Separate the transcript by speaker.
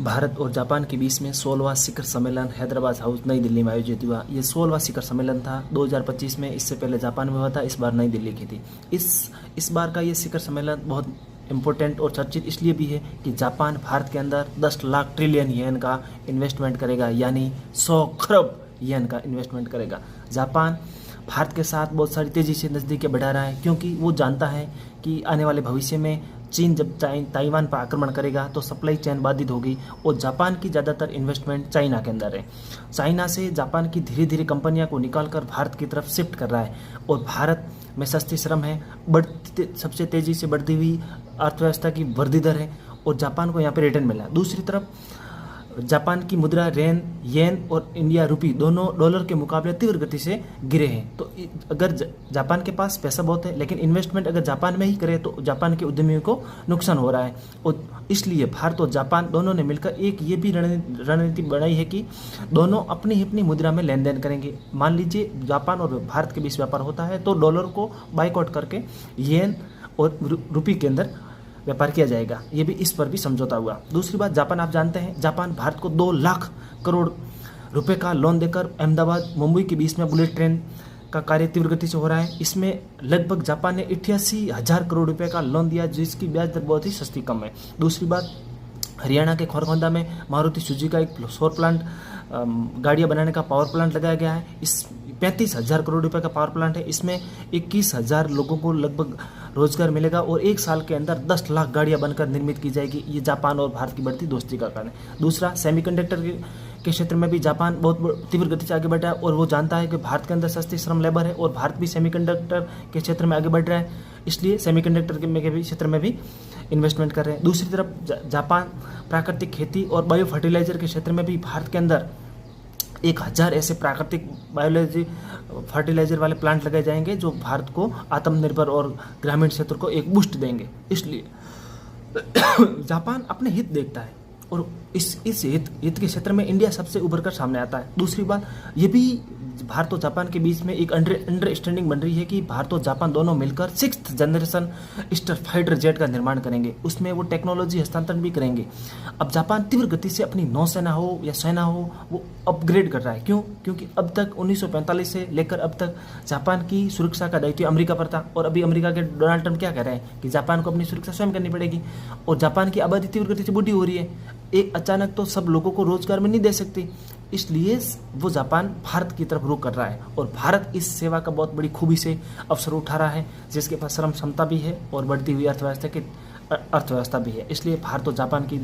Speaker 1: भारत और जापान के बीच में 16वां शिखर सम्मेलन हैदराबाद हाउस नई दिल्ली में आयोजित हुआ। ये 16वां शिखर सम्मेलन था 2025 में। इससे पहले जापान में हुआ था, इस बार नई दिल्ली की थी। इस बार का ये शिखर सम्मेलन बहुत इम्पोर्टेंट और चर्चित इसलिए भी है कि जापान भारत के अंदर 10 लाख ट्रिलियन येन का इन्वेस्टमेंट करेगा, यानी 100 खरब येन का इन्वेस्टमेंट करेगा। जापान भारत के साथ बहुत सारी तेज़ी से नज़दीकियाँ बढ़ा रहा है, क्योंकि वो जानता है कि आने वाले भविष्य में चीन जब ताइवान पर आक्रमण करेगा तो सप्लाई चेन बाधित होगी, और जापान की ज़्यादातर इन्वेस्टमेंट चाइना के अंदर है। चाइना से जापान की धीरे धीरे कंपनियां को निकालकर भारत की तरफ शिफ्ट कर रहा है, और भारत में सस्ती श्रम है, सबसे तेज़ी से बढ़ती हुई अर्थव्यवस्था की वृद्धि दर है, और जापान को यहाँ पे रिटर्न मिला है। दूसरी तरफ जापान की मुद्रा येन और इंडिया रुपी दोनों डॉलर के मुकाबले तीव्र गति से गिरे हैं। तो अगर जापान के पास पैसा बहुत है, लेकिन इन्वेस्टमेंट अगर जापान में ही करे तो जापान के उद्यमियों को नुकसान हो रहा है, और इसलिए भारत और जापान दोनों ने मिलकर एक ये भी रणनीति बनाई है कि दोनों अपनी अपनी मुद्रा में लेन देन करेंगे। मान लीजिए जापान और भारत के बीच व्यापार होता है तो डॉलर को बाइकआउट करके येन और रुपी के अंदर व्यापार किया जाएगा। ये भी इस पर भी समझौता हुआ। दूसरी बात, जापान आप जानते हैं, जापान भारत को 2 लाख करोड़ रुपए का लोन देकर अहमदाबाद मुंबई के बीच में बुलेट ट्रेन का कार्य तीव्र गति से हो रहा है। इसमें लगभग जापान ने 88,000 करोड़ रुपए का लोन दिया, जिसकी ब्याज दर बहुत ही सस्ती कम है। दूसरी बात, हरियाणा के खरगोंदा में मारुति सुजुकी का एक सौर प्लांट गाड़ियाँ बनाने का पावर प्लांट लगाया गया है। इस 35,000 करोड़ रुपए का पावर प्लांट है। इसमें 21,000 लोगों को लगभग रोजगार मिलेगा, और 1 साल के अंदर 10 लाख गाड़ियां बनकर निर्मित की जाएगी। ये जापान और भारत की बढ़ती दोस्ती का कारण है। दूसरा, सेमीकंडक्टर के क्षेत्र में भी जापान बहुत तीव्र गति से आगे बढ़ रहा है, और वो जानता है कि भारत के अंदर सस्ती श्रम लेबर है, और भारत भी सेमीकंडक्टर के क्षेत्र में आगे बढ़ रहा है, इसलिए सेमीकंडक्टर के क्षेत्र में भी इन्वेस्टमेंट कर रहे हैं। दूसरी तरफ जापान प्राकृतिक खेती और बायो फर्टिलाइजर के क्षेत्र में भी भारत के अंदर 1,000 ऐसे प्राकृतिक बायोलॉजी फर्टिलाइजर वाले प्लांट लगाए जाएंगे, जो भारत को आत्मनिर्भर और ग्रामीण क्षेत्र को एक बूस्ट देंगे। इसलिए जापान अपने हित देखता है, और इस हित के क्षेत्र में इंडिया सबसे उभर कर सामने आता है। दूसरी बात, ये भी भारत और जापान के बीच में एक अंडरस्टैंडिंग बन रही है कि भारत और जापान दोनों मिलकर 6th generation star fighter jet का निर्माण करेंगे। उसमें वो टेक्नोलॉजी हस्तांतरण भी करेंगे। अब जापान तीव्र गति से अपनी नौसेना हो या सेना हो, वो अपग्रेड कर रहा है। क्यों? क्योंकि अब तक 1945 से लेकर अब तक जापान की सुरक्षा का दायित्व अमेरिका पर था, और अभी अमेरिका के डोनाल्ड ट्रंप क्या कह रहे हैं कि जापान को अपनी सुरक्षा स्वयं करनी पड़ेगी, और जापान की आबादी तीव्र गति से बूढ़ी हो रही है। एक अचानक तो सब लोगों को रोजगार में नहीं दे सकती, इसलिए वो जापान भारत की तरफ रुख कर रहा है, और भारत इस सेवा का बहुत बड़ी खूबी से अवसर उठा रहा है, जिसके पास श्रम क्षमता भी है और बढ़ती हुई अर्थव्यवस्था भी है। इसलिए भारत और जापान की